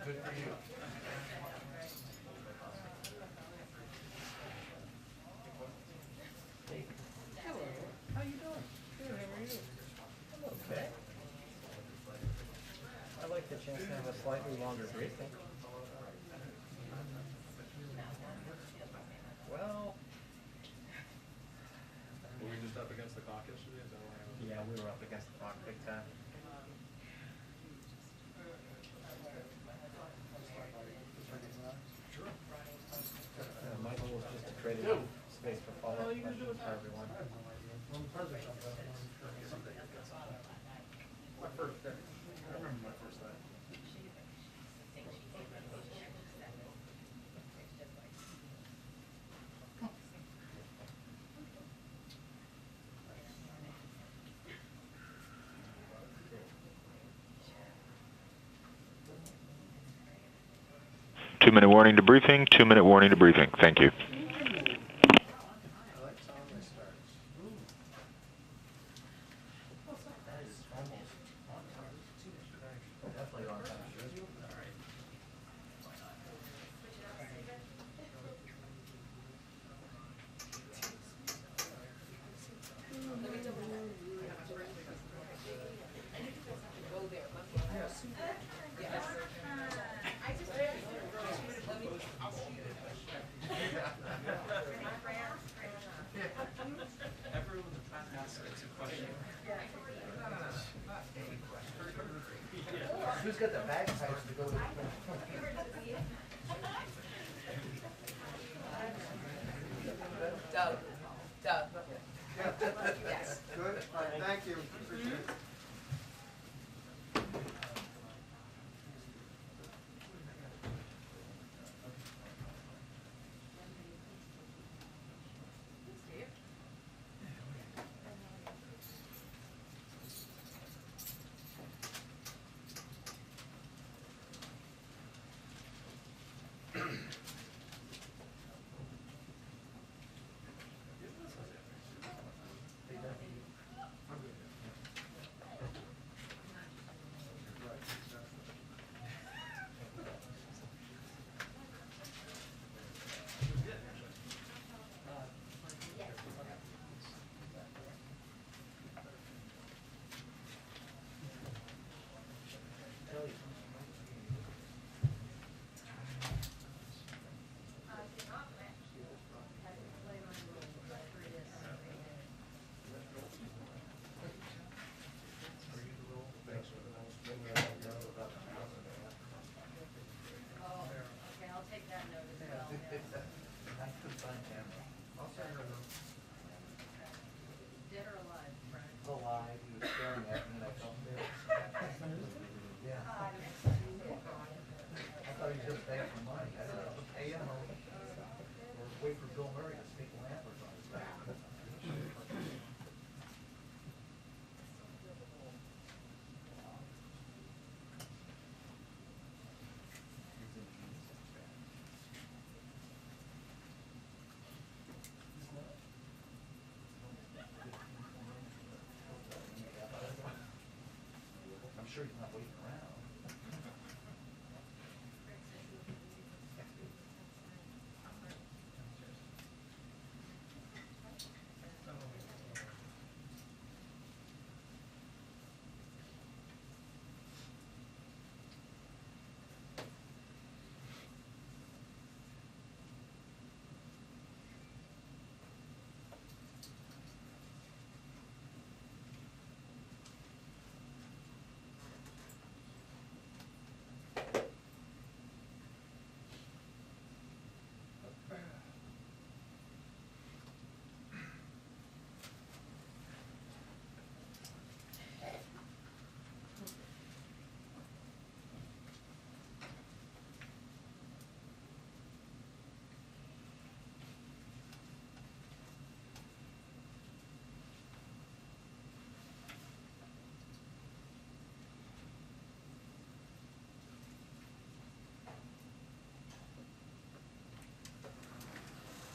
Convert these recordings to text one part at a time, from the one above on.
Good for you. Hello. How you doing? Good. How are you? Okay. I like the chance to have a slightly longer briefing. Well, Were we just up against the clock yesterday? Is that why I was? yeah, we were up against the clock big time. Sure. My goal is just to create enough space for follow-up questions for everyone. My first day. I remember my first day. Two-minute warning to briefing, 2-minute warning to briefing. Thank you. Definitely on time. Who's got the bagpipes to go with the Doug. Yes. Good, all right, thank you, appreciate it. Alive, he was staring at me and I felt bad. Yeah. I thought he was just begging for money. I didn't know, pay him or wait for Bill Murray to speak Lambert's on his back. I'm sure he's not waiting around.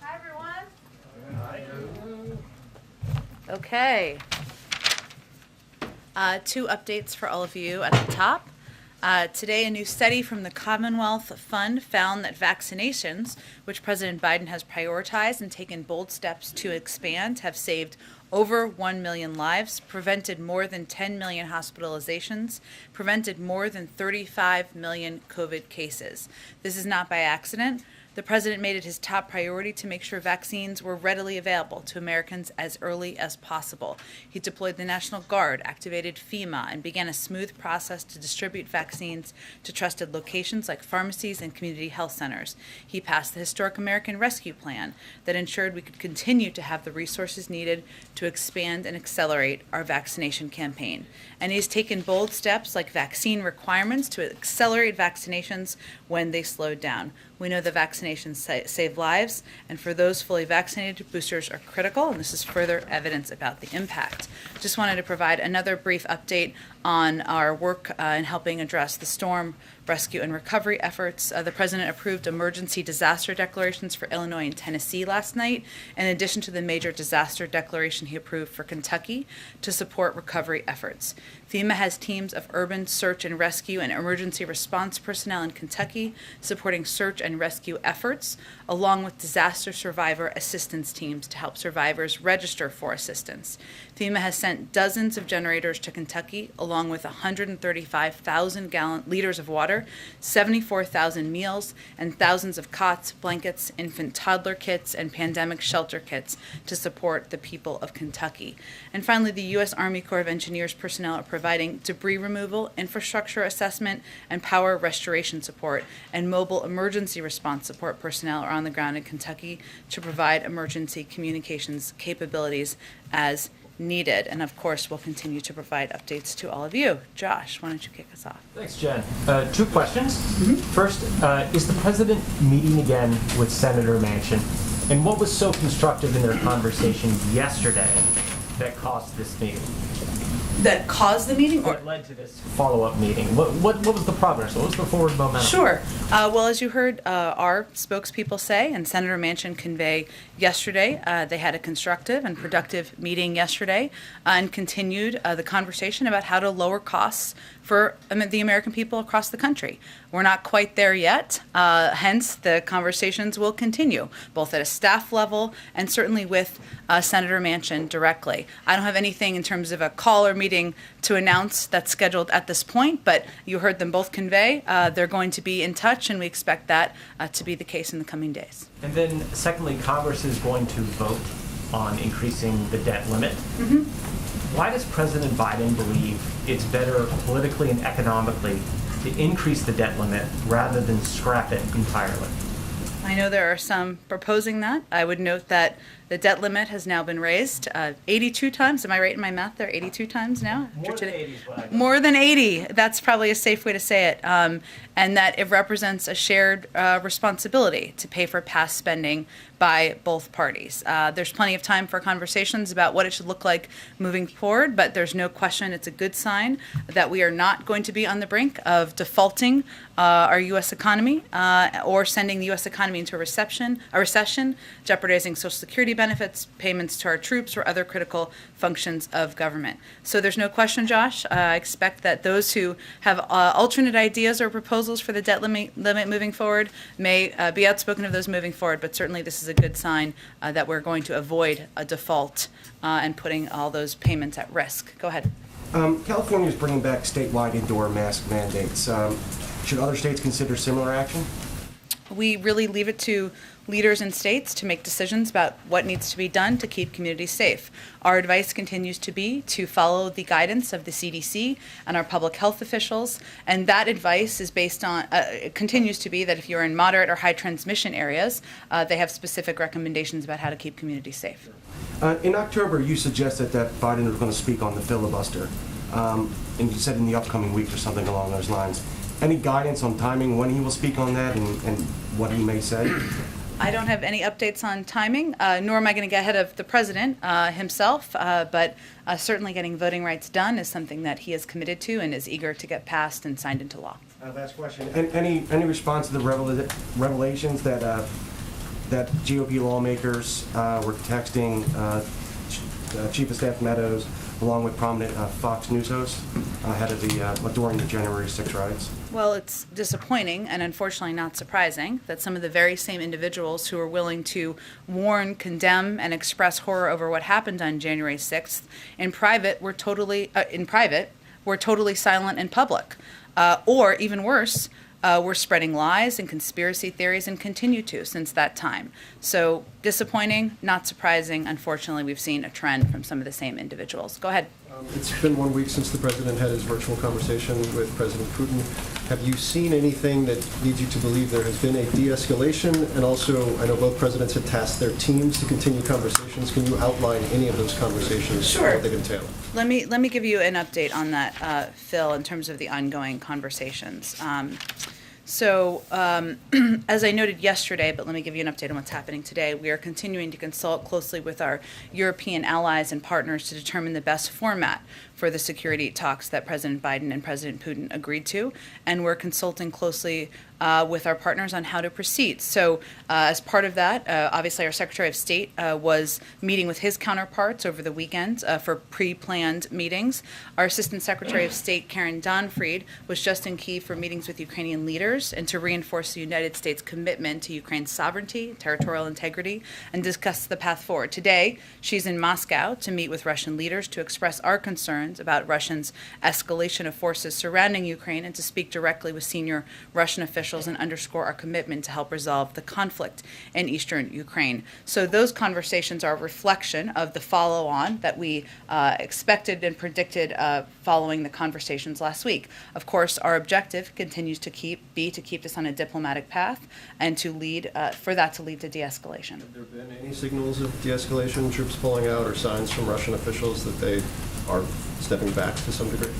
Hi, everyone. Okay. Two updates for all of you at the top. Today, a new study from the Commonwealth Fund found that vaccinations, which President Biden has prioritized and taken bold steps to expand, have saved over 1 million lives, prevented more than 10 million hospitalizations, prevented more than 35 million COVID cases. This is not by accident. The president made it his top priority to make sure vaccines were readily available to Americans as early as possible. He deployed the National Guard, activated FEMA, and began a smooth process to distribute vaccines to trusted locations like pharmacies and community health centers. He passed the historic American Rescue Plan that ensured we could continue to have the resources needed to expand and accelerate our vaccination campaign. And he's taken bold steps like vaccine requirements to accelerate vaccinations when they slowed down. We know that vaccinations save lives, and for those fully vaccinated, boosters are critical, and this is further evidence about the impact. Just wanted to provide another brief update on our work in helping address the storm rescue and recovery efforts. The president approved emergency disaster declarations for Illinois and Tennessee last night, in addition to the major disaster declaration he approved for Kentucky to support recovery efforts. FEMA has teams of urban search and rescue and emergency response personnel in Kentucky supporting search and rescue efforts, along with disaster survivor assistance teams to help survivors register for assistance. FEMA has sent dozens of generators to Kentucky, along with 135,000 liters of water, 74,000 meals, and thousands of cots, blankets, infant toddler kits, and pandemic shelter kits to support the people of Kentucky. And finally, the U.S. Army Corps of Engineers personnel are providing debris removal, infrastructure assessment, and power restoration support, and mobile emergency response support personnel are on the ground in Kentucky to provide emergency communications capabilities as needed. And of course, we'll continue to provide updates to all of you. Josh, why don't you kick us off? Thanks, Jen. Two questions. First, is the president meeting again with Senator Manchin? And what was so constructive in their conversation yesterday that caused this meeting? That caused the meeting? Or led to this follow-up meeting? What was the progress? What was the forward momentum? Sure. Well, as you heard our spokespeople say and Senator Manchin convey yesterday, they had a constructive and productive meeting yesterday and continued the conversation about how to lower costs for the American people across the country. We're not quite there yet, hence the conversations will continue, both at a staff level and certainly with Senator Manchin directly. I don't have anything in terms of a call or meeting to announce that's scheduled at this point, but you heard them both convey they're going to be in touch, and we expect that to be the case in the coming days. And then, secondly, Congress is going to vote on increasing the debt limit. Why does President Biden believe it's better politically and economically to increase the debt limit rather than scrap it entirely? I know there are some proposing that. I would note that the debt limit has now been raised 82 times. Am I right in my math there? 82 times now? More than 80 is what I know. More than 80. That's probably a safe way to say it. And that it represents a shared responsibility to pay for past spending by both parties. There's plenty of time for conversations about what it should look like moving forward, but there's no question it's a good sign that we are not going to be on the brink of our U.S. economy or sending the U.S. economy into a recession, jeopardizing Social Security benefits, payments to our troops, or other critical functions of government. So there's no question, Josh. I expect that those who have alternate ideas or proposals for the debt limit moving forward may be outspoken of those moving forward, but certainly this is a good sign that we're going to avoid a default and putting all those payments at risk. Go ahead. California is bringing back statewide indoor mask mandates. Should other states consider similar action? We really leave it to leaders in states to make decisions about what needs to be done to keep communities safe. Our advice continues to be to follow the guidance of the CDC and our public health officials, and that advice is based on, continues to be that if you're in moderate or high transmission areas, they have specific recommendations about how to keep communities safe. In October, you suggested that Biden was going to speak on the filibuster, and you said in the upcoming week or something along those lines. Any guidance on timing, when he will speak on that, and what he may say? I don't have any updates on timing, nor am I going to get ahead of the president himself, but certainly getting voting rights done is something that he is committed to and is eager to get passed and signed into law. Last question. Any response to the revelations that that GOP lawmakers were texting Chief of Staff Meadows along with prominent Fox News hosts ahead of during the January 6 riots? Well, it's disappointing and unfortunately not surprising that some of the very same individuals who are willing to warn, condemn, and express horror over what happened on January 6th in private were totally silent in public, or even worse, were spreading lies and conspiracy theories and continue to since that time. So disappointing, not surprising. Unfortunately, we've seen a trend from some of the same individuals. Go ahead. It's been 1 week since the president had his virtual conversation with President Putin. Have you seen anything that leads you to believe there has been a de-escalation? And also, I know both presidents had tasked their teams to continue conversations. Can you outline any of those conversations? Sure. What they entail? Let me give you an update on that, Phil, in terms of the ongoing conversations. As I noted yesterday, but let me give you an update on what's happening today, we are continuing to consult closely with our European allies and partners to determine the best format for the security talks that President Biden and President Putin agreed to, and we're consulting closely with our partners on how to proceed. So as part of that, obviously our Secretary of State was meeting with his counterparts over the weekend for pre-planned meetings. Our Assistant Secretary of State, Karen Donfried, was just in Kyiv for meetings with Ukrainian leaders and to reinforce the United States' commitment to Ukraine's sovereignty, territorial integrity, and discuss the path forward. Today, she's in Moscow to meet with Russian leaders to express our concerns about Russia's escalation of forces surrounding Ukraine and to speak directly with senior Russian officials and underscore our commitment to help resolve the conflict in eastern Ukraine. So those conversations are a reflection of the follow-on that we expected and predicted following the conversations last week. Of course, our objective continues to keep this on a diplomatic path and to lead for that to lead to de-escalation. Have there been any signals of de-escalation, troops pulling out, or signs from Russian officials that they are stepping back to some degree?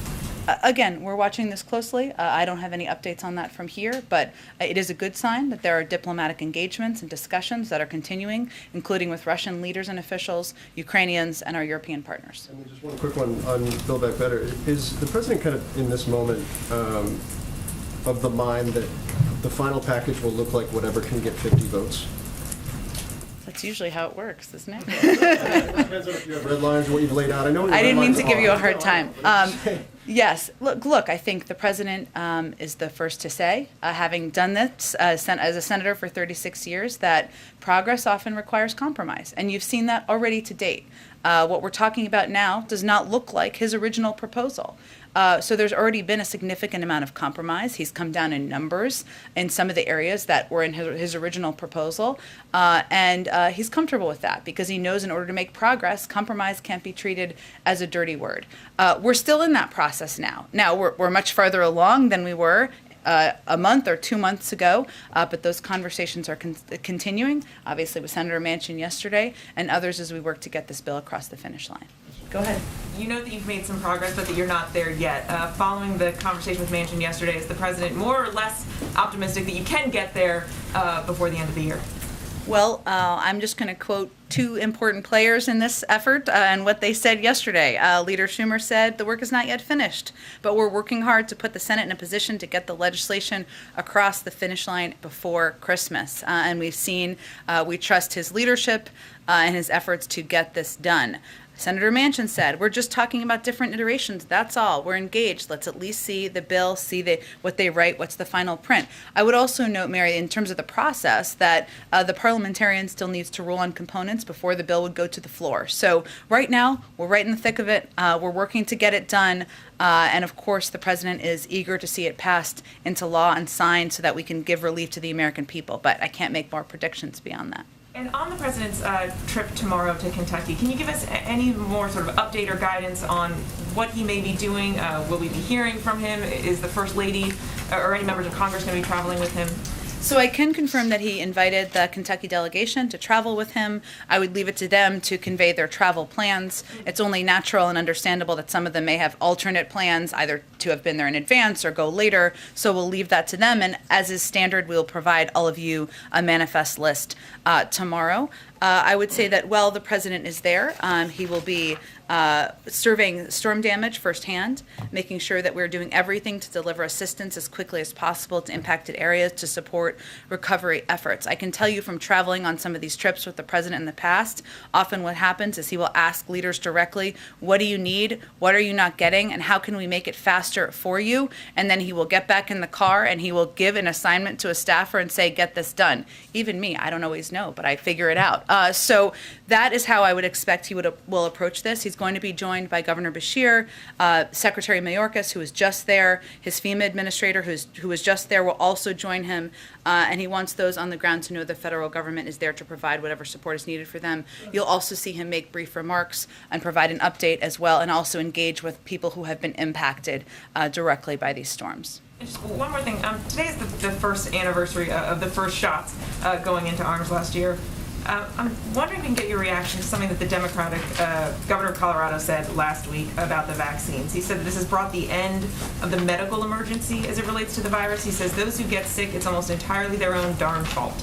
Again, we're watching this closely. I don't have any updates on that from here, but it is a good sign that there are diplomatic engagements and discussions that are continuing, including with Russian leaders and officials, Ukrainians, and our European partners. And then just one quick one on Build Back Better. Is the president kind of in this moment of the mind that the final package will look like whatever can get 50 votes? That's usually how it works, isn't it? Depends on if you have red lines or what you've laid out. I know I didn't mean to give you a hard time. Yes, look, I think the president is the first to say, having done this as a senator for 36 years, that progress often requires compromise. And you've seen that already to date. What we're talking about now does not look like his original proposal. So there's already been a significant amount of compromise. He's come down in numbers in some of the areas that were in his original proposal. And he's comfortable with that because he knows in order to make progress, compromise can't be treated as a dirty word. We're still in that process now. Now, we're much farther along than we were a month or 2 months ago, but those conversations are continuing, obviously with Senator Manchin yesterday and others as we work to get this bill across the finish line. Go ahead. You know that you've made some progress, but that you're not there yet. Following the conversation with Manchin yesterday, is the president more or less optimistic that you can get there before the end of the year? Well, I'm just going to quote two important players in this effort and what they said yesterday. Leader Schumer said the work is not yet finished, but we're working hard to put the Senate in a position to get the legislation across the finish line before Christmas. And we've seen, we trust his leadership and his efforts to get this done. Senator Manchin said, we're just talking about different iterations. That's all. We're engaged. Let's at least see the bill, see what they write, what's the final print. I would also note, Mary, in terms of the process, that the parliamentarian still needs to rule on components before the bill would go to the floor. So right now, we're right in the thick of it. We're working to get it done. And of course, the president is eager to see it passed into law and signed so that we can give relief to the American people. But I can't make more predictions beyond that. And on the president's trip tomorrow to Kentucky, can you give us any more sort of update or guidance on what he may be doing? Will we be hearing from him? Is the First Lady or any members of Congress going to be traveling with him? So I can confirm that he invited the Kentucky delegation to travel with him. I would leave it to them to convey their travel plans. It's only natural and understandable that some of them may have alternate plans, either to have been there in advance or go later. So we'll leave that to them. And as is standard, we'll provide all of you a manifest list tomorrow. I would say that while the president is there, he will be surveying storm damage firsthand, making sure that we're doing everything to deliver assistance as quickly as possible to impacted areas to support recovery efforts. I can tell you from traveling on some of these trips with the president in the past, often what happens is he will ask leaders directly, what do you need? What are you not getting? And how can we make it faster for you? And then he will get back in the car and he will give an assignment to a staffer and say, get this done. Even me, I don't always know, but I figure it out. So that is how I would expect he will approach this. He's going to be joined by Governor Bashir, Secretary Mayorkas, who was just there, his FEMA administrator, who was just there, will also join him, and he wants those on the ground to know the federal government is there to provide whatever support is needed for them. You'll also see him make brief remarks and provide an update as well, and also engage with people who have been impacted directly by these storms. Just one more thing. Today is the first anniversary of the first shots going into arms last year. I'm wondering if we can get your reaction to something that the Democratic governor of Colorado said last week about the vaccines. He said that this has brought the end of the medical emergency as it relates to the virus. He says those who get sick, it's almost entirely their own darn fault.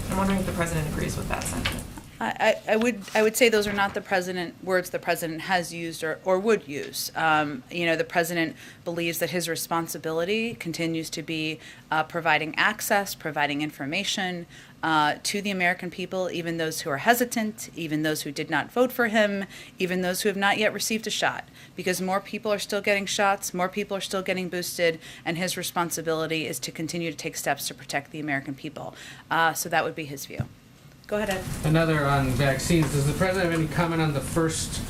I'm wondering if the president agrees with that sentiment. I would say those are not the words the president has used or would use. The president believes that his responsibility continues to be providing access, providing information to the American people, even those who are hesitant, even those who did not vote for him, even those who have not yet received a shot, because more people are still getting shots, more people are still getting boosted, and his responsibility is to continue to take steps to protect the American people. So that would be his view. Go ahead, Ed. Another on vaccines. Does the president have any comment on the first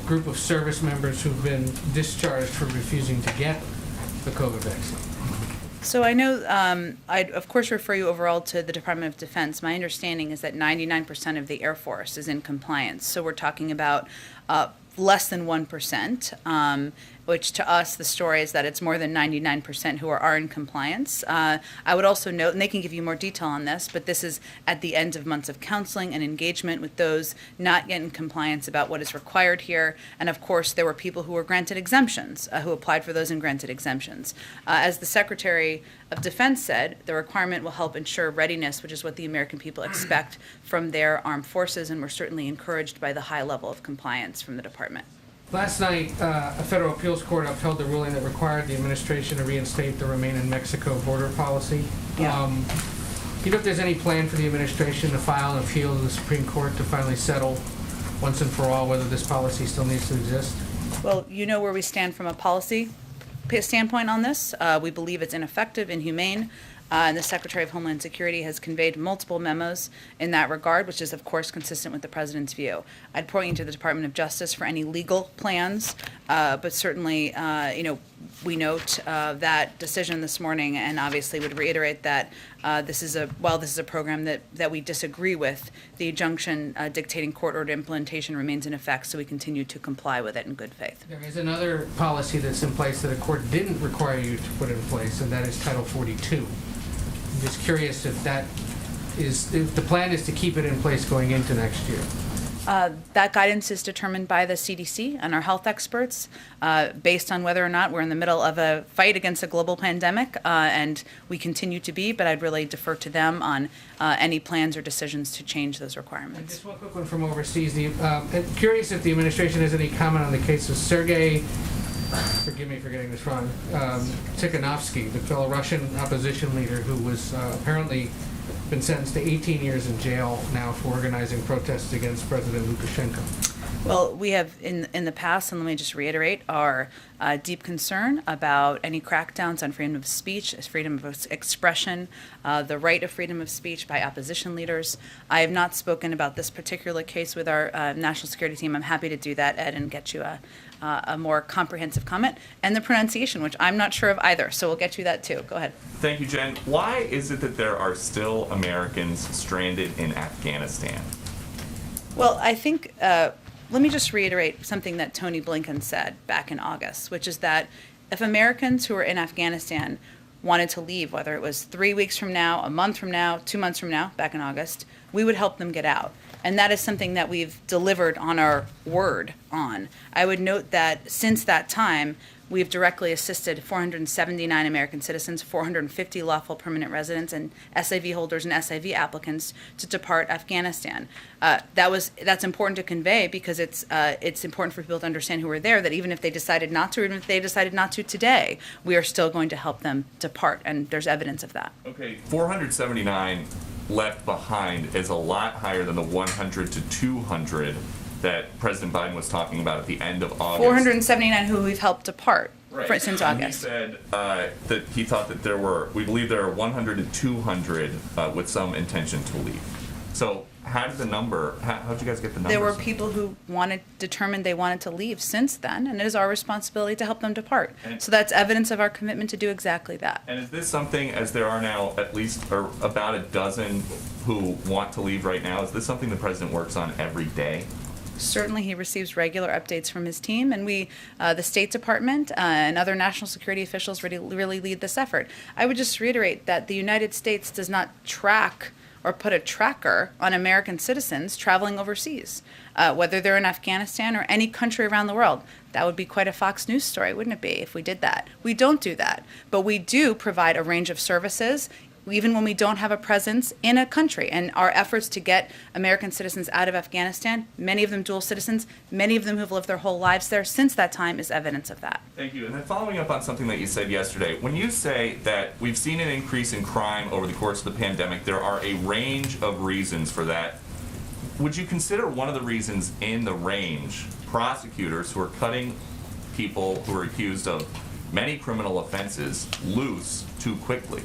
group of service members who've been discharged for refusing to get the COVID vaccine? So I know I'd, of course, refer you overall to the Department of Defense. My understanding is that 99% of the Air Force is in compliance. So we're talking about less than 1%, which to us, the story is that it's more than 99% who are in compliance. I would also note, and they can give you more detail on this, but this is at the end of months of counseling and engagement with those not yet in compliance about what is required here. And of course, there were people who were granted exemptions, who applied for those and granted exemptions. As the Secretary of Defense said, the requirement will help ensure readiness, which is what the American people expect from their armed forces, and we're certainly encouraged by the high level of compliance from the department. Last night, a federal appeals court upheld the ruling that required the administration to reinstate the Remain in Mexico border policy. Yeah. Do you know if there's any plan for the administration to file an appeal to the Supreme Court to finally settle once and for all whether this policy still needs to exist? Well, you know where we stand from a policy standpoint on this. We believe it's ineffective, inhumane, and the Secretary of Homeland Security has conveyed multiple memos in that regard, which is, of course, consistent with the president's view. I'd point you to the Department of Justice for any legal plans, but certainly, we note that decision this morning, and obviously would reiterate that this is a program that we disagree with, the injunction dictating court-ordered implementation remains in effect, so we continue to comply with it in good faith. There is another policy that's in place that a court didn't require you to put in place, and that is Title 42. I'm just curious if the plan is to keep it in place going into next year. That guidance is determined by the CDC and our health experts based on whether or not we're in the middle of a fight against a global pandemic, and we continue to be, but I'd really defer to them on any plans or decisions to change those And requirements. just one quick one from overseas. I'm curious if the administration has any comment on the case of Sergei, forgive me for getting this wrong, Tikhanovsky, the fellow Russian opposition leader who was apparently been sentenced to 18 years in jail now for organizing protests against President Lukashenko. Well, we have in the past, and let me just reiterate, our deep concern about any crackdowns on freedom of speech, freedom of expression, the right of freedom of speech by opposition leaders. I have not spoken about this particular case with our national security team. I'm happy to do that, Ed, and get you a more comprehensive comment. And the pronunciation, which I'm not sure of either, so we'll get you that too. Go ahead. Thank you, Jen. Why is it that there are still Americans stranded in Afghanistan? Well, I think, let me just reiterate something that Tony Blinken said back in August, which is that if Americans who are in Afghanistan wanted to leave, whether it was 3 weeks from now, a month from now, 2 months from now, back in August, we would help them get out. And that is something that we've delivered on our word on. I would note that since that time, we've directly assisted 479 American citizens, 450 lawful permanent residents, and SIV holders and SIV applicants to depart Afghanistan. That's important to convey because it's important for people to understand who are there, that even if they decided not to, or even if they decided not to today, we are still going to help them depart, and there's evidence of that. Okay, 479 left behind is a lot higher than the 100 to 200 that President Biden was talking about at the end of August. 479 who we've helped depart since And August. he said that he thought that we believe there are 100 to 200 with some intention to leave. So how did how'd you guys get the numbers? There were people who determined they wanted to leave since then, and it is our responsibility to help them depart. So that's evidence of our commitment to do exactly that. And is this something, as there are now at least about a dozen who want to leave right now, is this something the president works on every day? Certainly, he receives regular updates from his team, and we, the State Department and other national security officials really lead this effort. I would just reiterate that the United States does not track or put a tracker on American citizens traveling overseas, whether they're in Afghanistan or any country around the world. That would be quite a Fox News story, wouldn't it be, if we did that? We don't do that, but we do provide a range of services, even when we don't have a presence in a country. And our efforts to get American citizens out of Afghanistan, many of them dual citizens, many of them who've lived their whole lives there since that time, is evidence of that. Thank you. And then following up on something that you said yesterday, when you say that we've seen an increase in crime over the course of the pandemic, there are a range of reasons for that. Would you consider one of the reasons in the range prosecutors who are cutting people who are accused of many criminal offenses loose too quickly?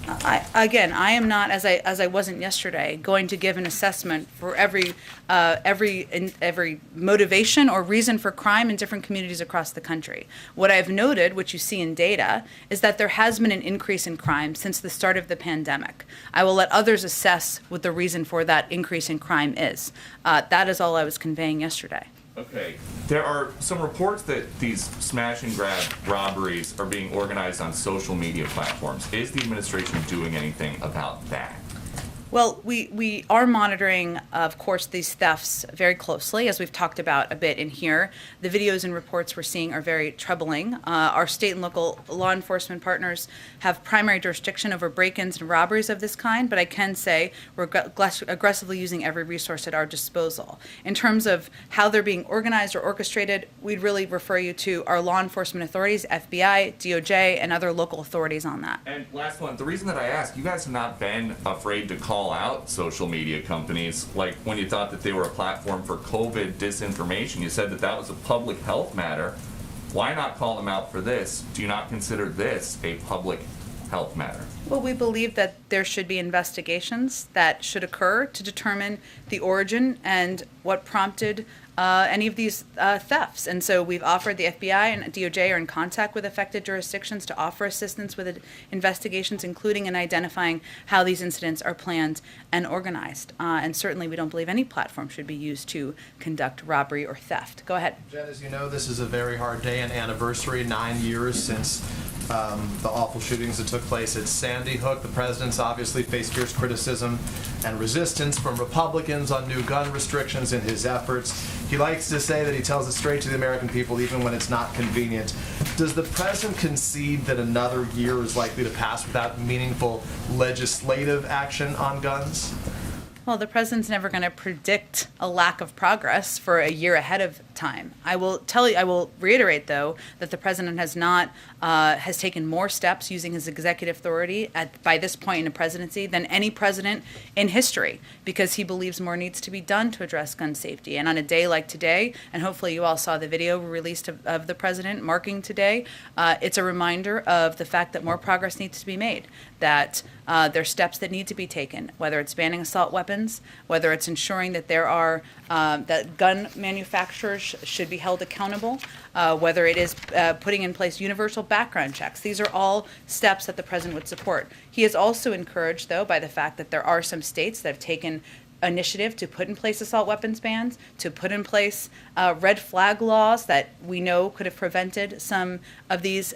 I am not, as I wasn't yesterday, going to give an assessment for every motivation or reason for crime in different communities across the country. What I've noted, which you see in data, is that there has been an increase in crime since the start of the pandemic. I will let others assess what the reason for that increase in crime is. That is all I was conveying yesterday. Okay. There are some reports that these smash and grab robberies are being organized on social media platforms. Is the administration doing anything about that? Well, we are monitoring, of course, these thefts very closely, as we've talked about a bit in here. The videos and reports we're seeing are very troubling. Our state and local law enforcement partners have primary jurisdiction over break-ins and robberies of this kind, but I can say we're aggressively using every resource at our disposal. In terms of how they're being organized or orchestrated, we'd really refer you to our law enforcement authorities, FBI, DOJ, and other local authorities on that. And last one, the reason that I ask, you guys have not been afraid to call out social media companies, like when you thought that they were a platform for COVID disinformation. You said that that was a public health matter. Why not call them out for this? Do you not consider this a public health matter? Well, we believe that there should be investigations that should occur to determine the origin and what prompted any of these thefts. And so we've offered, the FBI and DOJ are in contact with affected jurisdictions to offer assistance with investigations, including in identifying how these incidents are planned and organized. And certainly we don't believe any platform should be used to conduct robbery or theft. Go ahead. Jen, as you know, this is a very hard day and anniversary, 9 years since the awful shootings that took place at Sandy Hook. The president's obviously faced fierce criticism and resistance from Republicans on new gun restrictions in his efforts. He likes to say that he tells it straight to the American people, even when it's not convenient. Does the president concede that another year is likely to pass without meaningful legislative action on guns? Well, the president's never going to predict a lack of progress for a year ahead of time. I will reiterate, though, that the president has taken more steps using his executive authority by this point in the presidency than any president in history, because he believes more needs to be done to address gun safety. And on a day like today, and hopefully you all saw the video released of the president marking today, it's a reminder of the fact that more progress needs to be made, that there are steps that need to be taken, whether it's banning assault weapons, whether it's ensuring that there are that gun manufacturers should be held accountable, whether it is putting in place universal background checks. These are all steps that the president would support. He is also encouraged, though, by the fact that there are some states that have taken initiative to put in place assault weapons bans, to put in place red flag laws that we know could have prevented some of these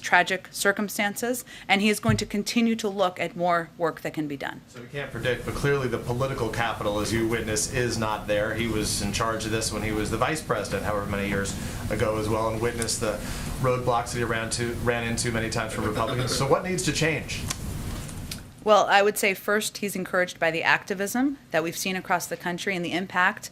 tragic circumstances, and he is going to continue to look at more work that can be done. So we can't predict, but clearly the political capital, as you witness, is not there. He was in charge of this when he was the vice president, however many years ago as well, and witnessed the roadblocks that he ran into many times from Republicans. So what needs to change? Well, I would say first he's encouraged by the activism that we've seen across the country and the impact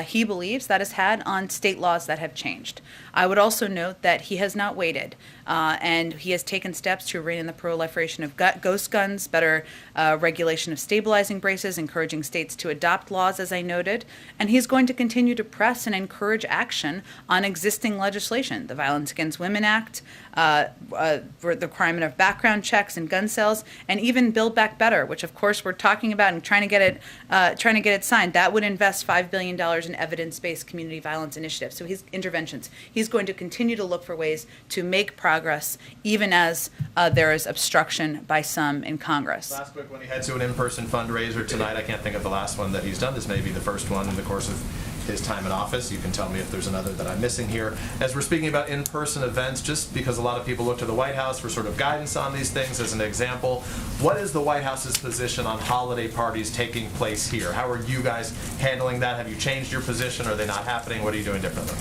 he believes that has had on state laws that have changed. I would also note that he has not waited, and he has taken steps to rein in the proliferation of ghost guns, better regulation of stabilizing braces, encouraging states to adopt laws, as I noted, and he's going to continue to press and encourage action on existing legislation, the Violence Against Women Act, the requirement of background checks and gun sales, and even Build Back Better, which of course we're talking about and trying to get it signed. That would invest $5 billion in evidence-based community violence initiatives. So his interventions. He's going to continue to look for ways to make progress, even as there is obstruction by some in Congress. Last quick, when he heads to an in-person fundraiser tonight, I can't think of the last one that he's done. This may be the first one in the course of his time in office. You can tell me if there's another that I'm missing here. As we're speaking about in-person events, just because a lot of people look to the White House for sort of guidance on these things as an example, what is the White House's position on holiday parties taking place here? How are you guys handling that? Have you changed your position? Are they not happening? What are you doing differently?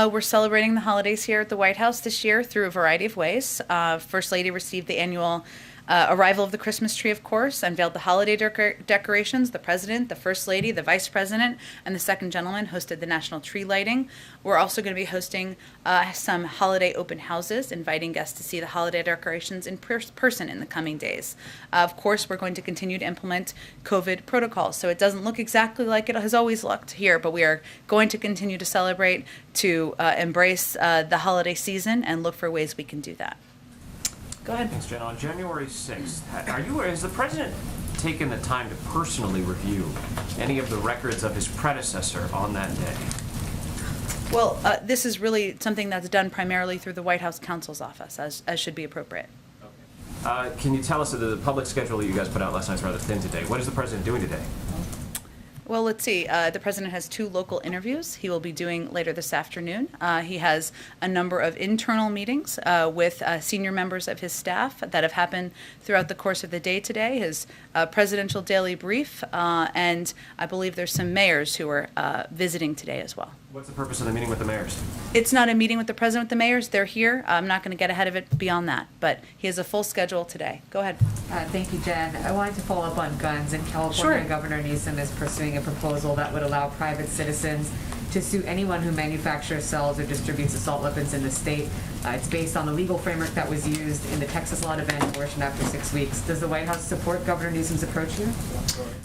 We're celebrating the holidays here at the White House this year through a variety of ways. First Lady received the annual arrival of the Christmas tree, of course, unveiled the holiday decorations. The President, the First Lady, the Vice President, and the Second Gentleman hosted the national tree lighting. We're also going to be hosting some holiday open houses, inviting guests to see the holiday decorations in person in the coming days. Of course, we're going to continue to implement COVID protocols, so it doesn't look exactly like it has always looked here, but we are going to continue to celebrate, to embrace the holiday season, and look for ways we can do that. Go ahead. Thanks, Jen. On January 6th, has the President taken the time to personally review any of the records of his predecessor on that day? Well, this is really something that's done primarily through the White House counsel's office, as should be appropriate. Can you tell us that the public schedule that you guys put out last night is rather thin today? What is the President doing today? Well, let's see. The President has 2 local interviews he will be doing later this afternoon. He has a number of internal meetings with senior members of his staff that have happened throughout the course of the day today, his presidential daily brief, and I believe there's some mayors who are visiting today as well. What's the purpose of the meeting with the mayors? It's not a meeting with the President with the mayors. They're here. I'm not going to get ahead of it beyond that, but he has a full schedule today. Go ahead. Thank you, Jen. I wanted to follow up on guns. In California, Sure. Governor Newsom is pursuing a proposal that would allow private citizens to sue anyone who manufactures, sells, or distributes assault weapons in the state. It's based on the legal framework that was used in the Texas law to ban abortion after 6 weeks. Does the White House support Governor Newsom's approach here?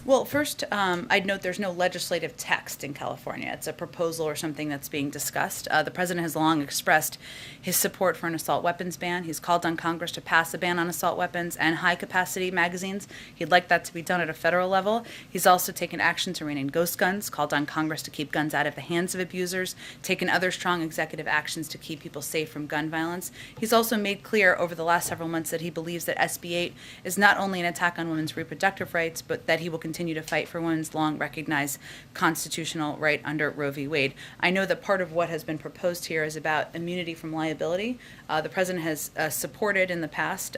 Well, first, I'd note there's no legislative text in California. It's a proposal or something that's being discussed. The President has long expressed his support for an assault weapons ban. He's called on Congress to pass a ban on assault weapons and high-capacity magazines. He'd like that to be done at a federal level. He's also taken action to rein in ghost guns, called on Congress to keep guns out of the hands of abusers, taken other strong executive actions to keep people safe from gun violence. He's also made clear over the last several months that he believes that SB 8 is not only an attack on women's reproductive rights, but that he will continue to fight for women's long-recognized constitutional right under Roe v. Wade. I know that part of what has been proposed here is about immunity from liability. The President has supported in the past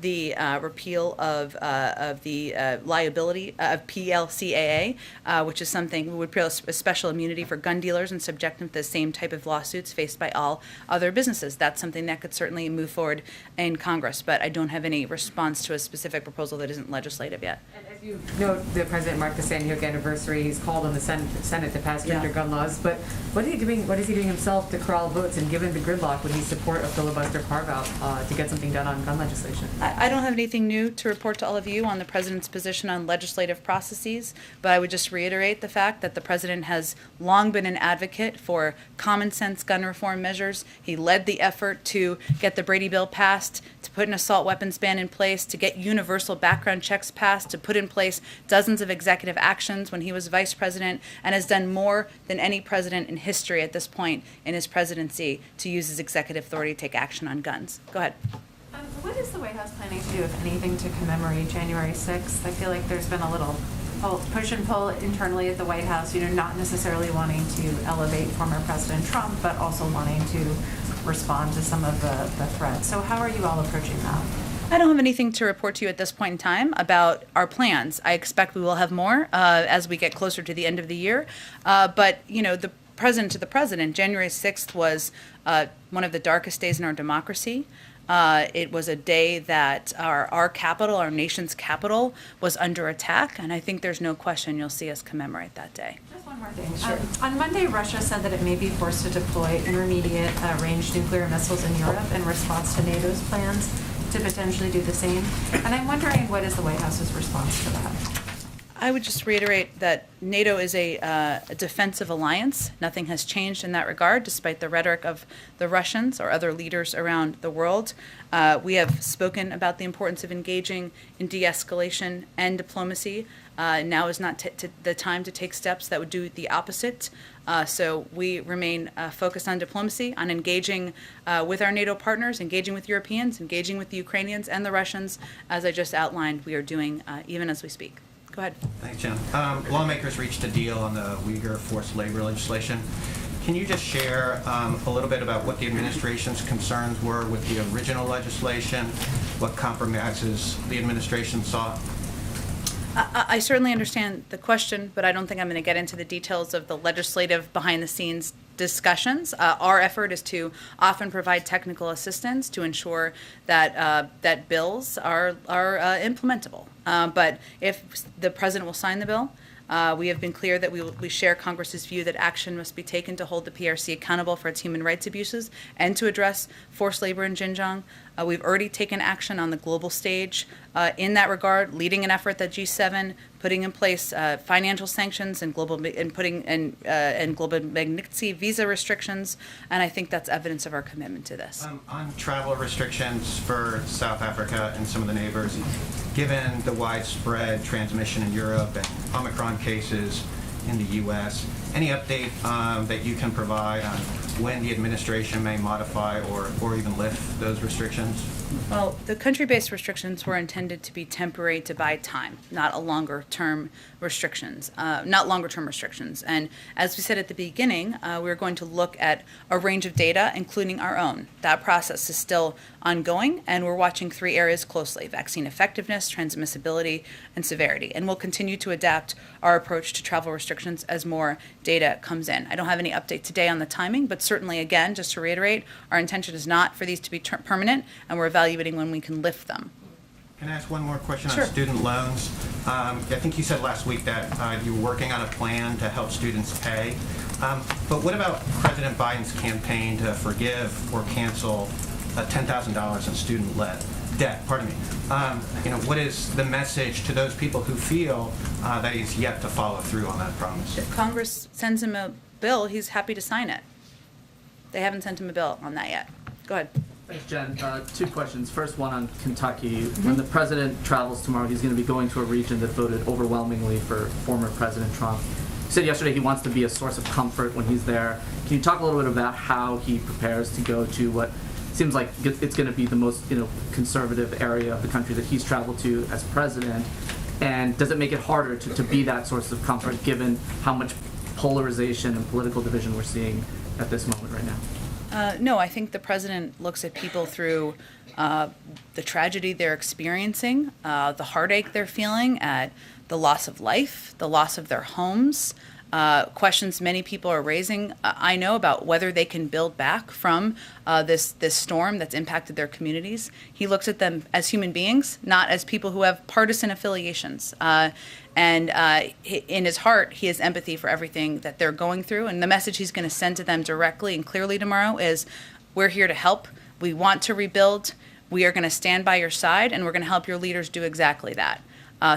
the repeal of the liability of PLCAA, which is something we would repeal a special immunity for gun dealers and subject them to the same type of lawsuits faced by all other businesses. That's something that could certainly move forward in Congress, but I don't have any response to a specific proposal that isn't legislative yet. And as you note, the President marked the Sandy Hook anniversary. He's called on the Senate to pass stricter gun laws, but what is he doing himself to corral votes? And given the gridlock, would he support a filibuster carve-out to get something done on gun legislation? I don't have anything new to report to all of you on the President's position on legislative processes, but I would just reiterate the fact that the President has long been an advocate for common sense gun reform measures. He led the effort to get the Brady bill passed, to put an assault weapons ban in place, to get universal background checks passed, to put in place dozens of executive actions when he was Vice President, and has done more than any president in history at this point in his presidency to use his executive authority to take action on guns. Go ahead. What is the White House planning to do, if anything, to commemorate January 6th? I feel like there's been a little push and pull internally at the White House, not necessarily wanting to elevate former President Trump, but also wanting to respond to some of the threats. So how are you all approaching that? I don't have anything to report to you at this point in time about our plans. I expect we will have more as we get closer to the end of the year. But, the president, January 6th was one of the darkest days in our democracy. It was a day that our capital, our nation's capital, was under attack, and I think there's no question you'll see us commemorate that day. Just one more thing. Sure. On Monday, Russia said that it may be forced to deploy intermediate range nuclear missiles in Europe in response to NATO's plans to potentially do the same. And I'm wondering, what is the White House's response to that? I would just reiterate that NATO is a defensive alliance. Nothing has changed in that regard, despite the rhetoric of the Russians or other leaders around the world. We have spoken about the importance of engaging in de-escalation and diplomacy. Now is not the time to take steps that would do the opposite. So we remain focused on diplomacy, on engaging with our NATO partners, engaging with Europeans, engaging with the Ukrainians and the Russians, as I just outlined we are doing even as we speak. Go ahead. Thanks, Jen. Lawmakers reached a deal on the Uyghur forced labor legislation. Can you just share a little bit about what the administration's concerns were with the original legislation, what compromises the administration sought? I certainly understand the question, but I don't think I'm going to get into the details of the legislative behind-the-scenes discussions. Our effort is to often provide technical assistance to ensure that that bills are implementable. But if the president will sign the bill, we have been clear that we share Congress's view that action must be taken to hold the PRC accountable for its human rights abuses and to address forced labor in Xinjiang. We've already taken action on the global stage in that regard, leading an effort that G7, putting in place financial sanctions and global Magnitsky visa restrictions, and I think that's evidence of our commitment to this. On travel restrictions for South Africa and some of the neighbors, given the widespread transmission in Europe and Omicron cases in the U.S., any update that you can provide on when the administration may modify or even lift those restrictions? Well, the country-based restrictions were intended to be temporary to buy time, not longer-term restrictions. And as we said at the beginning, we're going to look at a range of data, including our own. That process is still ongoing, and we're watching 3 areas closely: vaccine effectiveness, transmissibility, and severity. And we'll continue to adapt our approach to travel restrictions as more data comes in. I don't have any update today on the timing, but certainly, again, just to reiterate, our intention is not for these to be permanent, and we're evaluating when we can lift them. Can I ask one more question Sure. on student loans? I think you said last week that you were working on a plan to help students pay. But what about President Biden's campaign to forgive or cancel $10,000 in student debt? Pardon me. What is the message to those people who feel that he's yet to follow through on that promise? If Congress sends him a bill, he's happy to sign it. They haven't sent him a bill on that yet. Go ahead. Thanks, Jen. 2 questions. First one on Kentucky. When the president travels tomorrow, he's going to be going to a region that voted overwhelmingly for former President Trump. He said yesterday he wants to be a source of comfort when he's there. Can you talk a little bit about how he prepares to go to what seems like it's going to be the most conservative area of the country that he's traveled to as president? And does it make it harder to be that source of comfort given how much polarization and political division we're seeing at this moment right now? No, I think the president looks at people through the tragedy they're experiencing, the heartache they're feeling at the loss of life, the loss of their homes, questions many people are raising, I know, about whether they can build back from this storm that's impacted their communities. He looks at them as human beings, not as people who have partisan affiliations. And in his heart, he has empathy for everything that they're going through. And the message he's going to send to them directly and clearly tomorrow is, we're here to help. We want to rebuild. We are going to stand by your side, and we're going to help your leaders do exactly that.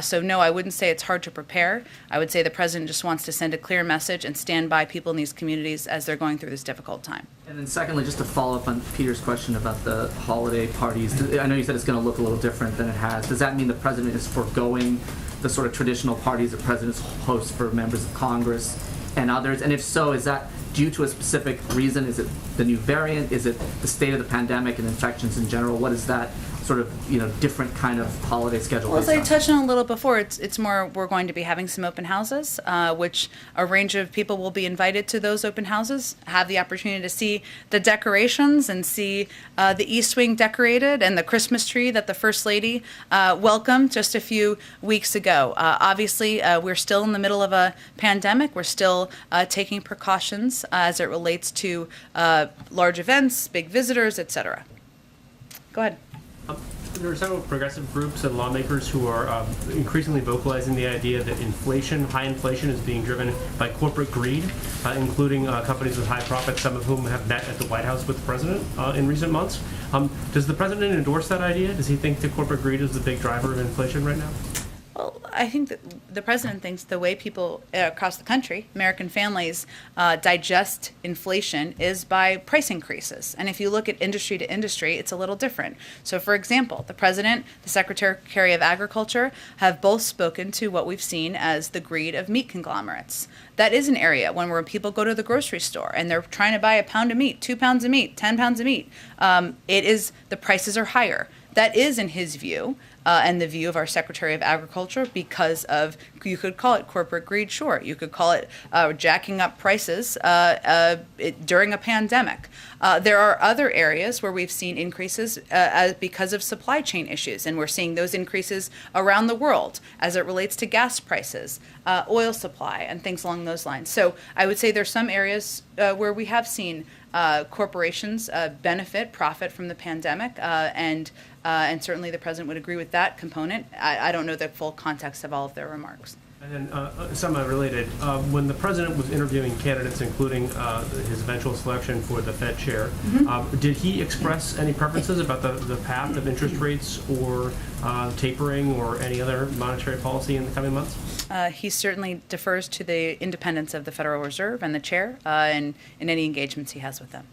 So no, I wouldn't say it's hard to prepare. I would say the president just wants to send a clear message and stand by people in these communities as they're going through this difficult time. And then secondly, just to follow up on Peter's question about the holiday parties, I know you said it's going to look a little different than it has. Does that mean the president is foregoing the sort of traditional parties that presidents host for members of Congress and others? And if so, is that due to a specific reason? Is it the new variant? Is it the state of the pandemic and infections in general? What is that sort of, different kind of holiday schedule? Well, as I touched on a little before, it's more we're going to be having some open houses, which a range of people will be invited to those open houses, have the opportunity to see the decorations and see the East Wing decorated and the Christmas tree that the First Lady welcomed just a few weeks ago. Obviously, we're still in the middle of a pandemic. We're still taking precautions as it relates to large events, big visitors, etc. Go ahead. There are several progressive groups and lawmakers who are increasingly vocalizing the idea that high inflation is being driven by corporate greed, including companies with high profits, some of whom have met at the White House with the president in recent months. Does the president endorse that idea? Does he think that corporate greed is the big driver of inflation right now? Well, I think that the president thinks the way people across the country, American families, digest inflation is by price increases. And if you look at industry to industry, it's a little different. So, for example, the president, the Secretary of Agriculture have both spoken to what we've seen as the greed of meat conglomerates. That is an area where people go to the grocery store and they're trying to buy a pound of meat, 2 pounds of meat, 10 pounds of meat. The prices are higher. That is, in his view, and the view of our Secretary of Agriculture, because of, you could call it corporate greed, sure. You could call it jacking up prices during a pandemic. There are other areas where we've seen increases because of supply chain issues, and we're seeing those increases around the world as it relates to gas prices, oil supply, and things along those lines. So I would say there's some areas where we have seen corporations profit from the pandemic, and certainly the president would agree with that component. I don't know the full context of all of their remarks. And then, somewhat related, when the president was interviewing candidates, including his eventual selection for the Fed chair, did he express any preferences about the path of interest rates or tapering or any other monetary policy in the coming months? He certainly defers to the independence of the Federal Reserve and the chair in any engagements he has with them.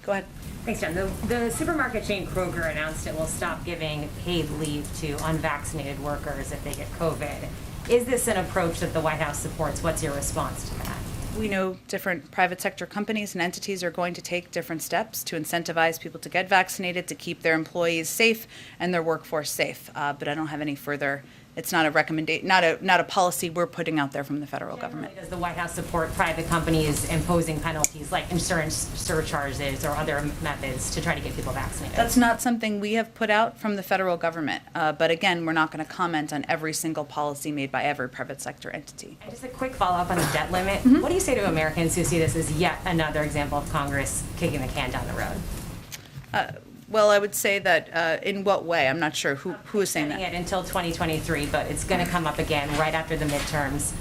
Go ahead. Thanks, Jen. The supermarket chain Kroger announced it will stop giving paid leave to unvaccinated workers if they get COVID. Is this an approach that the White House supports? What's your response to that? We know different private sector companies and entities are going to take different steps to incentivize people to get vaccinated, to keep their employees safe and their workforce safe. But I don't have any further. It's not a recommendation, not a policy we're putting out there from the federal government. Does the White House support private companies imposing penalties like insurance surcharges or other methods to try to get people vaccinated? That's not something we have put out from the federal government. But again, we're not going to comment on every single policy made by every private sector entity. And just a quick follow-up on the debt limit. What do you say to Americans who see this as yet another example of Congress kicking the can down the road? Well, I would say that in what way? I'm not sure who is saying that. It until 2023, but it's going to come up again right after the midterms.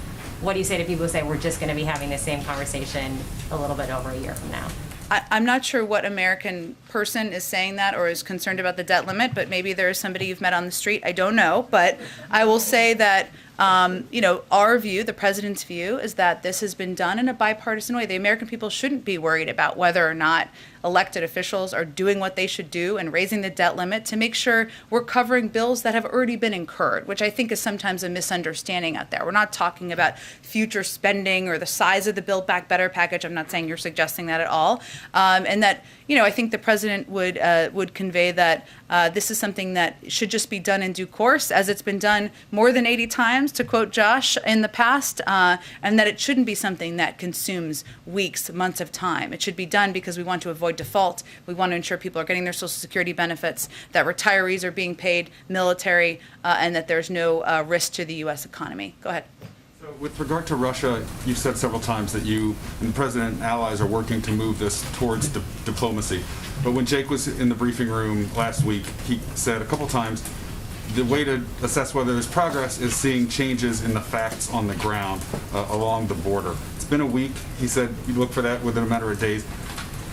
What do you say to people who say we're just going to be having the same conversation a little bit over a year from now? I'm not sure what American person is saying that or is concerned about the debt limit, but maybe there is somebody you've met on the street. I don't know, but I will say that our view, the president's view, is that this has been done in a bipartisan way. The American people shouldn't be worried about whether or not elected officials are doing what they should do and raising the debt limit to make sure we're covering bills that have already been incurred, which I think is sometimes a misunderstanding out there. We're not talking about future spending or the size of the Build Back Better package. I'm not saying you're suggesting that at all. And that, I think the president would convey that this is something that should just be done in due course, as it's been done more than 80 times, to quote Josh, in the past, and that it shouldn't be something that consumes weeks, months of time. It should be done because we want to avoid default. We want to ensure people are getting their Social Security benefits, that retirees are being paid, military, and that there's no risk to the U.S. economy. Go ahead. So with regard to Russia, you've said several times that you and the president and allies are working to move this towards diplomacy. But when Jake was in the briefing room last week, he said a couple times, the way to assess whether there's progress is seeing changes in the facts on the ground along the border. It's been a week. He said you look for that within a matter of days.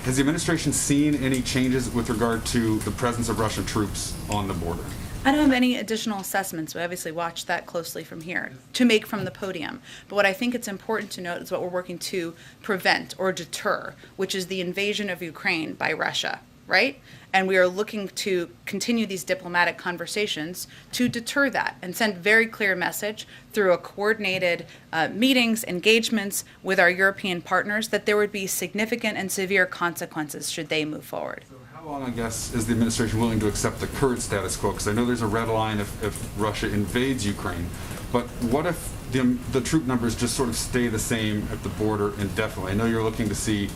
Has the administration seen any changes with regard to the presence of Russian troops on the border? I don't have any additional assessments. We obviously watch that closely from here to make from the podium. But what I think it's important to note is what we're working to prevent or deter, which is the invasion of Ukraine by Russia, right? And we are looking to continue these diplomatic conversations to deter that and send very clear message through a coordinated meetings, engagements with our European partners that there would be significant and severe consequences should they move forward. So How long, I guess, is the administration willing to accept the current status quo? Because I know there's a red line if Russia invades Ukraine, but what if the troop numbers just sort of stay the same at the border indefinitely? I know you're looking to see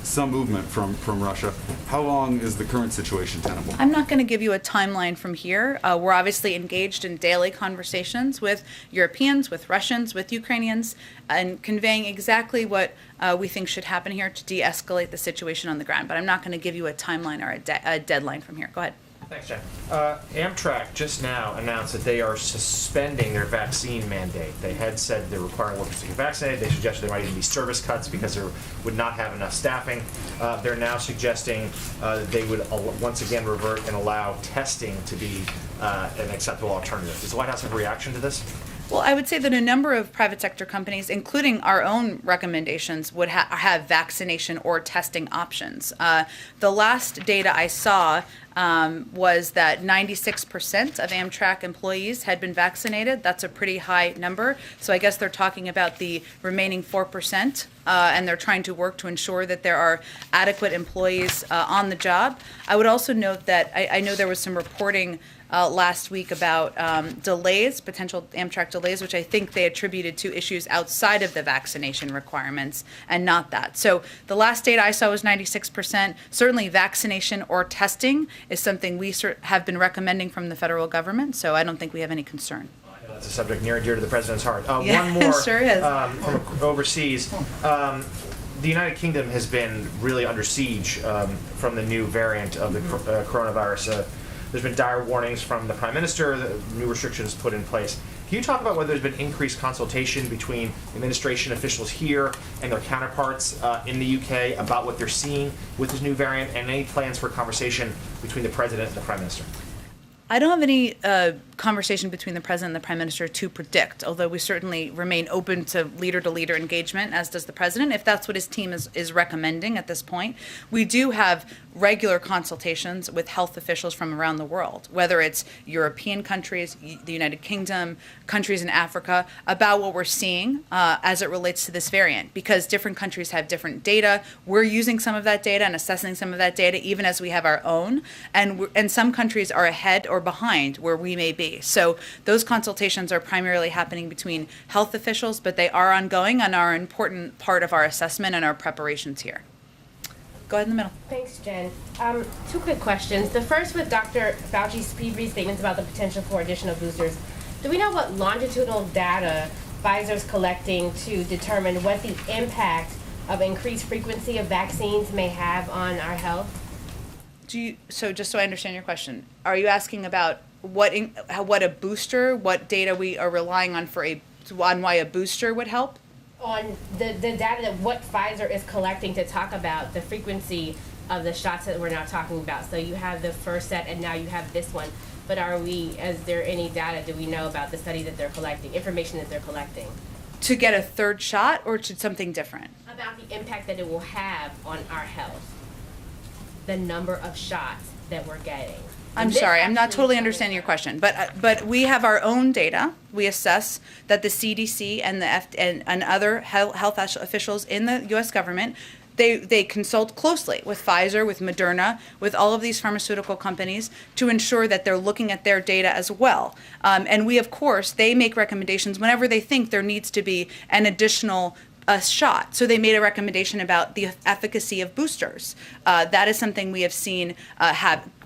some movement from Russia. How long is the current situation tenable? I'm not going to give you a timeline from here. We're obviously engaged in daily conversations with Europeans, with Russians, with Ukrainians, and conveying exactly what we think should happen here to de-escalate the situation on the ground. But I'm not going to give you a timeline or a deadline from here. Go ahead. Thanks, Jen. Amtrak just now announced that they are suspending their vaccine mandate. They had said they're requiring workers to get vaccinated. They suggested there might even be service cuts because they would not have enough staffing. They're now suggesting they would once again revert and allow testing to be an acceptable alternative. Does the White House have a reaction to this? Well, I would say that a number of private sector companies, including our own recommendations, would have vaccination or testing options. The last data I saw was that 96% of Amtrak employees had been vaccinated. That's a pretty high number. So I guess they're talking about the remaining 4%, and they're trying to work to ensure that there are adequate employees on the job. I would also note that I know there was some reporting last week about delays, potential Amtrak delays, which I think they attributed to issues outside of the vaccination requirements and not that. So the last data I saw was 96%. Certainly vaccination or testing is something we have been recommending from the federal government, so I don't think we have any concern. I know that's a subject near and dear to the President's heart. Yeah, one more sure is. From overseas. The United Kingdom has been really under siege from the new variant of the coronavirus. There's been dire warnings from the Prime Minister, the new restrictions put in place. Can you talk about whether there's been increased consultation between administration officials here and their counterparts in the UK about what they're seeing with this new variant, and any plans for conversation between the President and the Prime Minister? I don't have any conversation between the President and the Prime Minister to predict, although we certainly remain open to leader engagement, as does the President, if that's what his team is recommending at this point. We do have regular consultations with health officials from around the world, whether it's European countries, the United Kingdom, countries in Africa, about what we're seeing as it relates to this variant, because different countries have different data. We're using some of that data and assessing some of that data, even as we have our own, and some countries are ahead or behind where we may be. So those consultations are primarily happening between health officials, but they are ongoing and are an important part of our assessment and our preparations here. Go ahead in the middle. Thanks, Jen. Two quick questions. The first with Dr. Fauci's previous statements about the potential for additional boosters. Do we know what longitudinal data Pfizer's collecting to determine what the impact of increased frequency of vaccines may have on our health? So just so I understand your question, are you asking about what a booster, what data we are relying on on why a booster would help? On the data that what Pfizer is collecting to talk about the frequency of the shots that we're now talking about. So you have the first set and now you have this one. But is there any data, do we know about the study that they're collecting, information that they're collecting? To get a third shot or to something different? About the impact that it will have on our health. The number of shots that we're getting. I'm sorry, I'm not totally understanding your question, but we have our own data. We assess that the CDC and and other health officials in the U.S. government, they consult closely with Pfizer, with Moderna, with all of these pharmaceutical companies to ensure that they're looking at their data as well. And we, of course, they make recommendations whenever they think there needs to be an additional shot. So they made a recommendation about the efficacy of boosters. That is something we have seen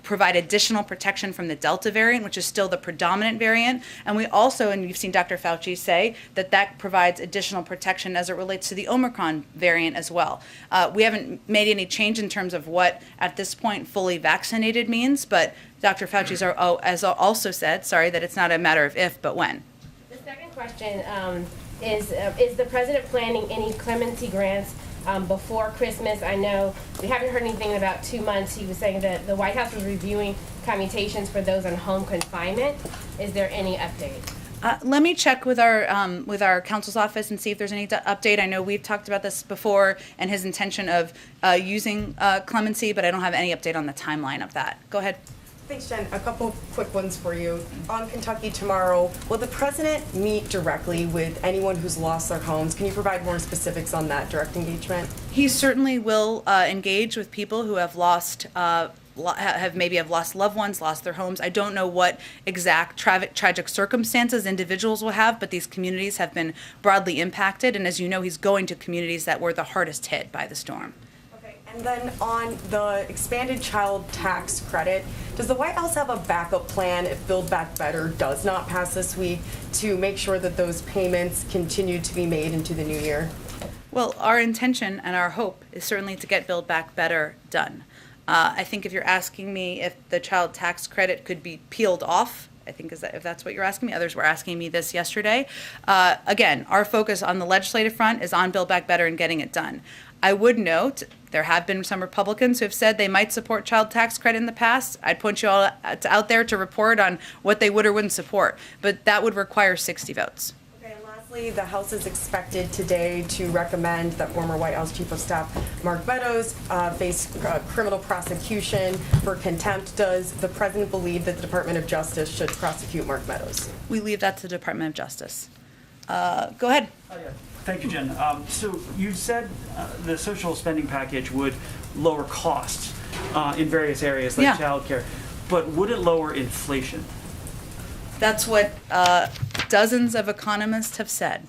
provide additional protection from the Delta variant, which is still the predominant variant. And we also, and you've seen Dr. Fauci say, that provides additional protection as it relates to the Omicron variant as well. We haven't made any change in terms of what, at this point, fully vaccinated means, but Dr. Fauci has also said, that it's not a matter of if, but when. The second question is the President planning any clemency grants before Christmas? I know we haven't heard anything in about 2 months. He was saying that the White House was reviewing commutations for those on home confinement. Is there any update? Let me check with our counsel's office and see if there's any update. I know we've talked about this before and his intention of using clemency, but I don't have any update on the timeline of that. Go ahead. Thanks, Jen. A couple quick ones for you. On Kentucky tomorrow, will the president meet directly with anyone who's lost their homes? Can you provide more specifics on that direct engagement? He certainly will engage with people who have lost have lost loved ones, lost their homes. I don't know what exact tragic circumstances individuals will have, but these communities have been broadly impacted. And as you know, he's going to communities that were the hardest hit by the storm. And then on the expanded child tax credit, does the White House have a backup plan if Build Back Better does not pass this week to make sure that those payments continue to be made into the new year? Well, our intention and our hope is certainly to get Build Back Better done. I think if you're asking me if the child tax credit could be peeled off, I think if that's what you're asking me. Others were asking me this yesterday. Again, our focus on the legislative front is on Build Back Better and getting it done. I would note there have been some Republicans who have said they might support child tax credit in the past. I'd point you all out there to report on what they would or wouldn't support, but that would require 60 votes. Okay, and lastly, the House is expected today to recommend that former White House Chief of Staff Mark Meadows face criminal prosecution for contempt. Does the president believe that the Department of Justice should prosecute Mark Meadows? We leave that to the Department of Justice. Go ahead. Thank you, Jen. So you said the social spending package would lower costs in various areas like childcare, but would it lower inflation? That's what dozens of economists have said.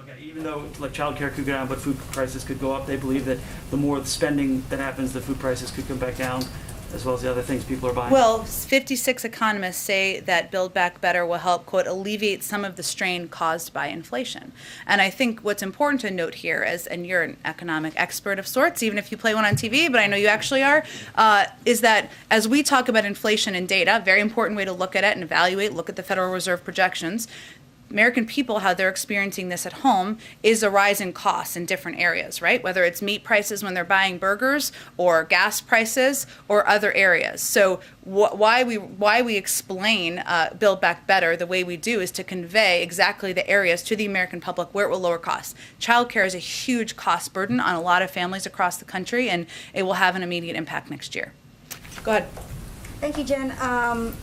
Okay, even though like childcare could go down, but food prices could go up, they believe that the more spending that happens, the food prices could come back down, as well as the other things people are buying. Well, 56 economists say that Build Back Better will help, quote, alleviate some of the strain caused by inflation. And I think what's important to note here, and you're an economic expert of sorts, even if you play one on TV, but I know you actually are, is that as we talk about inflation and data, very important way to look at it and evaluate, look at the Federal Reserve projections. American people, how they're experiencing this at home, is a rise in costs in different areas, right? Whether it's meat prices when they're buying burgers, or gas prices, or other areas. So why we explain Build Back Better the way we do is to convey exactly the areas to the American public where it will lower costs. Childcare is a huge cost burden on a lot of families across the country, and it will have an immediate impact next year. Go ahead. Thank you, Jen.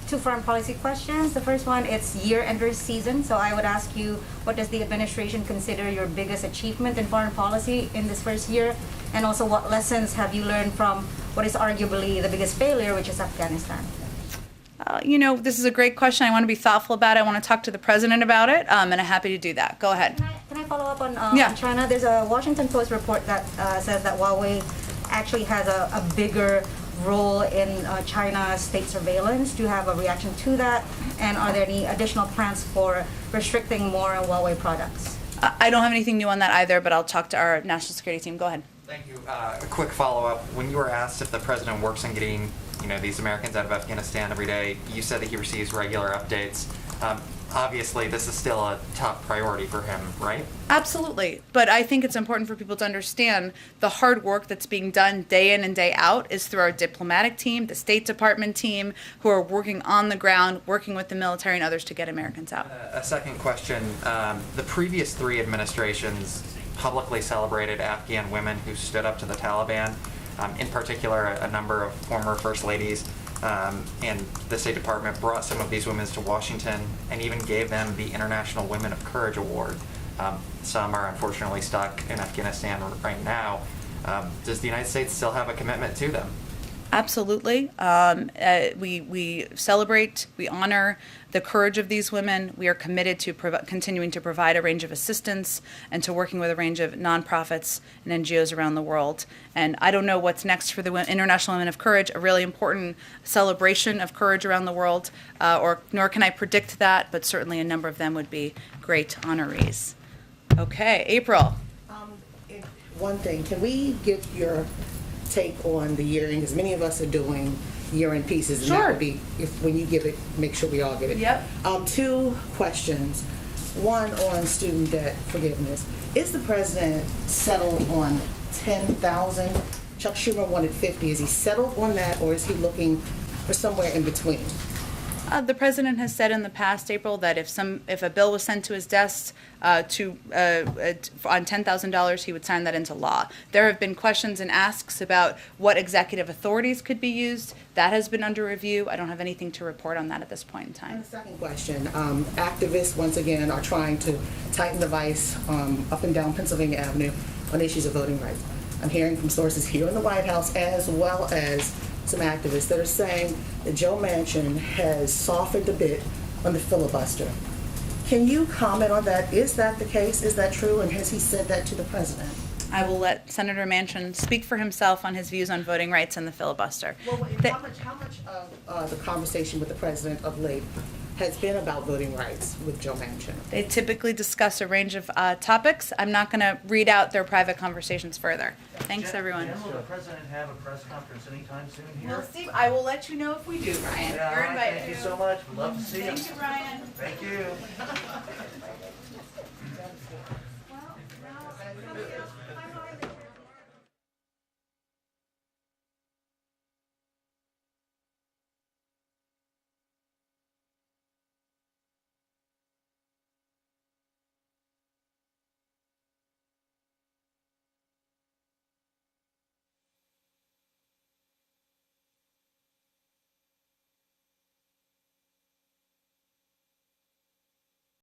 Two foreign policy questions. The first one, it's year-ender season, so I would ask you, what does the administration consider your biggest achievement in foreign policy in this first year? And also, what lessons have you learned from what is arguably the biggest failure, which is Afghanistan? This is a great question. I want to be thoughtful about it. I want to talk to the president about it, and I'm happy to do that. Go ahead. Can I follow up on China? There's a Washington Post report that says that Huawei actually has a bigger role in China's state surveillance. Do you have a reaction to that? And are there any additional plans for restricting more Huawei products? I don't have anything new on that either, but I'll talk to our national security team. Go ahead. Thank you. A quick follow-up. When you were asked if the president works on getting, these Americans out of Afghanistan every day, you said that he receives regular updates. Obviously, this is still a top priority for him, right? Absolutely. But I think it's important for people to understand the hard work that's being done day in and day out is through our diplomatic team, the State Department team, who are working on the ground, working with the military and others to get Americans out. A second question. The previous three administrations publicly celebrated Afghan women who stood up to the Taliban, in particular a number of former First Ladies. And the State Department brought some of these women to Washington and even gave them the International Women of Courage Award. Some are unfortunately stuck in Afghanistan right now. Does the United States still have a commitment to them? Absolutely. We celebrate, we honor the courage of these women. We are committed to continuing to provide a range of assistance and to working with a range of nonprofits and NGOs around the world. And I don't know what's next for the International Women of Courage, a really important celebration of courage around the world, nor can I predict that, but certainly a number of them would be great honorees. Okay, April. One thing, can we get your take on the year-end, because many of us are doing year-end pieces, and that would be, when you give it, make sure we all get it. Yep. Two questions. One on student debt forgiveness. Is the president settled on 10,000? Chuck Schumer wanted 50. Is he settled on that, or is he looking for somewhere in between? The president has said in the past, April, that if a bill was sent to his desk on $10,000, he would sign that into law. There have been questions and asks about what executive authorities could be used. That has been under review. I don't have anything to report on that at this point in time. And the second question, activists once again are trying to tighten the vice up and down Pennsylvania Avenue on issues of voting rights. I'm hearing from sources here in the White House as well as some activists that are saying that Joe Manchin has softened a bit on the filibuster. Can you comment on that? Is that the case? Is that true? And has he said that to the president? I will let Senator Manchin speak for himself on his views on voting rights and the filibuster. Well, how much of the conversation with the president of late has been about voting rights with Joe Manchin? They typically discuss a range of topics. I'm not going to read out their private conversations further. Thanks, everyone. Jen, will the president have a press conference anytime soon here? We'll see. I will let you know if we do, Ryan. Yeah, You're all right, invited. thank you so much. We'd love to see you. Thank you, Ryan. Thank you.